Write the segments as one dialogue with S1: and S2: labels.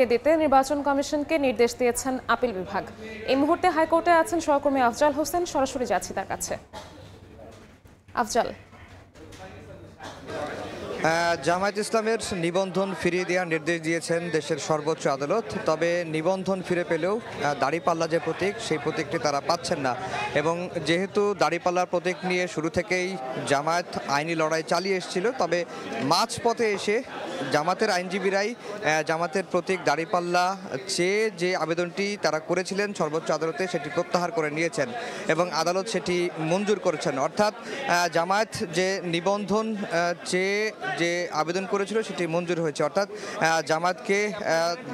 S1: দিতে নির্বাচন কমিশনকে নির্দেশ দিয়েছেন আপিল বিভাগ। এই মুহূর্তে হাইকোর্টে আছেন সহকর্মী আফজাল হোসেন, সরাসরি যাচ্ছি তার কাছে। আফজাল,
S2: জামায়াত ইসলামের নিবন্ধন ফিরিয়ে দেওয়ার নির্দেশ দিয়েছেন দেশের সর্বোচ্চ আদালত। তবে নিবন্ধন ফিরে পেলেও দাড়িপাল্লা যে প্রতীক, সেই প্রতীকটি তারা পাচ্ছেন না। এবং যেহেতু দাড়িপাল্লার প্রতীক নিয়ে শুরু থেকেই জামায়াত আইনি লড়াই চালিয়ে এসেছিল, তবে মাঝপথে এসে জামাতের আইনজীবীরাই জামাতের প্রতীক দাড়িপাল্লা চেয়ে যে আবেদনটি তারা করেছিলেন সর্বোচ্চ আদালতে, সেটি প্রত্যাহার করে নিয়েছেন এবং আদালত সেটি মঞ্জুর করেছেন। অর্থাৎ জামায়াত যে নিবন্ধন চেয়ে যে আবেদন করেছিল সেটি মঞ্জুর হয়েছে। অর্থাৎ জামায়াতকে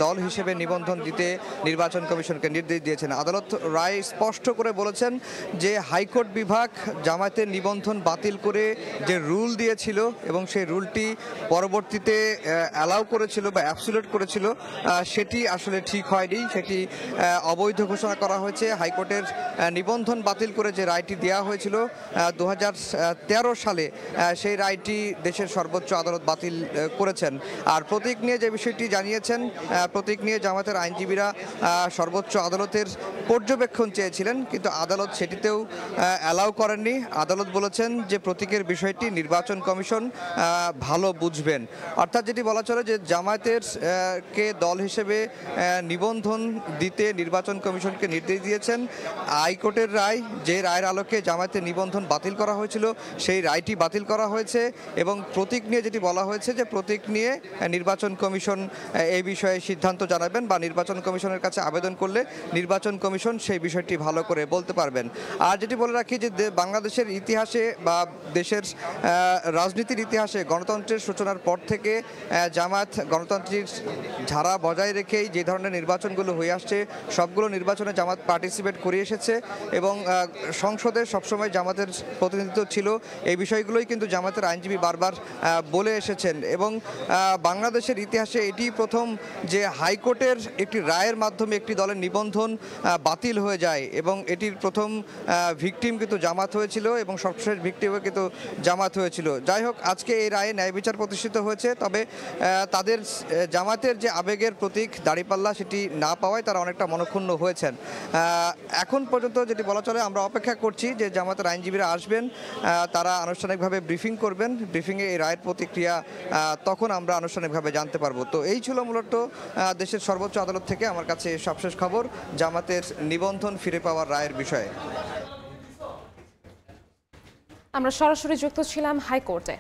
S2: দল হিসেবে নিবন্ধন দিতে নির্বাচন কমিশনকে নির্দেশ দিয়েছেন। আদালত রায় স্পষ্ট করে বলেছেন যে হাইকোর্ট বিভাগ জামায়াতের নিবন্ধন বাতিল করে যে রুল দিয়েছিল এবং সেই রুলটি পরবর্তীতে অ্যালাউ করেছিল বা অ্যাবসুলেট করেছিল, সেটি আসলে ঠিক হয়নি, সেটি অবৈধ ঘোষণা করা হয়েছে। হাইকোর্টের নিবন্ধন বাতিল করে যে রায়টি দেওয়া হয়েছিল 2013 সালে, সেই রায়টি দেশের সর্বোচ্চ আদালত বাতিল করেছেন। আর প্রতীক নিয়ে যে বিষয়টি জানিয়েছেন, প্রতীক নিয়ে জামায়াতের আইনজীবীরা সর্বোচ্চ আদালতের পর্যবেক্ষণ চেয়েছিলেন, কিন্তু আদালত সেটিতেও অ্যালাউ করেননি। আদালত বলেছেন যে প্রতীকের বিষয়টি নির্বাচন কমিশন ভালো বুঝবেন। অর্থাৎ যেটি বলা চলে যে জামায়াতের কে দল হিসেবে নিবন্ধন দিতে নির্বাচন কমিশনকে নির্দেশ দিয়েছেন হাইকোর্টের রায়। যে রায়ের আলোকে জামায়াতের নিবন্ধন বাতিল করা হয়েছিল, সেই রায়টি বাতিল করা হয়েছে। এবং প্রতীক নিয়ে যেটি বলা হয়েছে যে প্রতীক নিয়ে নির্বাচন কমিশন এই বিষয়ে সিদ্ধান্ত জানাবেন বা নির্বাচন কমিশনের কাছে আবেদন করলে নির্বাচন কমিশন সেই বিষয়টি ভালো করে বলতে পারবেন। আর যেটি বলে রাখি যে বাংলাদেশের ইতিহাসে বা দেশের রাজনীতির ইতিহাসে গণতন্ত্রের সূচনার পর থেকে জামায়াত গণতান্ত্রিক ধারা বজায় রেখেই যে ধরনের নির্বাচনগুলো হয়ে আসছে, সবগুলো নির্বাচনে জামাত পার্টিসিপেট করে এসেছে এবং সংসদে সবসময় জামাতের প্রতিনিধিত্ব ছিল। এই বিষয়গুলোই কিন্তু জামাতের আইনজীবী বারবার বলে এসেছেন। এবং বাংলাদেশের ইতিহাসে এটি প্রথম যে হাইকোর্টের একটি রায়ের মাধ্যমে একটি দলের নিবন্ধন বাতিল হয়ে যায় এবং এটির প্রথম ভিকটিম কিন্তু জামাত হয়েছিল এবং সবশেষ ভিকটিমও কিন্তু জামাত হয়েছিল। যাই হোক, আজকে এই রায়ে ন্যায় বিচার প্রতিষ্ঠিত হয়েছে। তবে তাদের জামাতের যে আবেগের প্রতীক দাড়িপাল্লা, সেটি না পাওয়ায় তারা অনেকটা মনক্ষুণ্ণ হয়েছেন। এখন পর্যন্ত যেটি বলা চলে, আমরা অপেক্ষা করছি যে জামাতের আইনজীবীরা আসবেন, তারা আনুষ্ঠানিকভাবে ব্রিফিং করবেন। ব্রিফিংয়ে এই রায়ের প্রতিক্রিয়া তখন আমরা আনুষ্ঠানিকভাবে জানতে পারবো। তো এই ছিল মূলত দেশের সর্বোচ্চ আদালত থেকে আমার কাছে সবশেষ খবর জামাতের নিবন্ধন ফিরে পাওয়ার রায়ের বিষয়ে।
S1: আমরা সরাসরি যুক্ত ছিলাম হাইকোর্টে।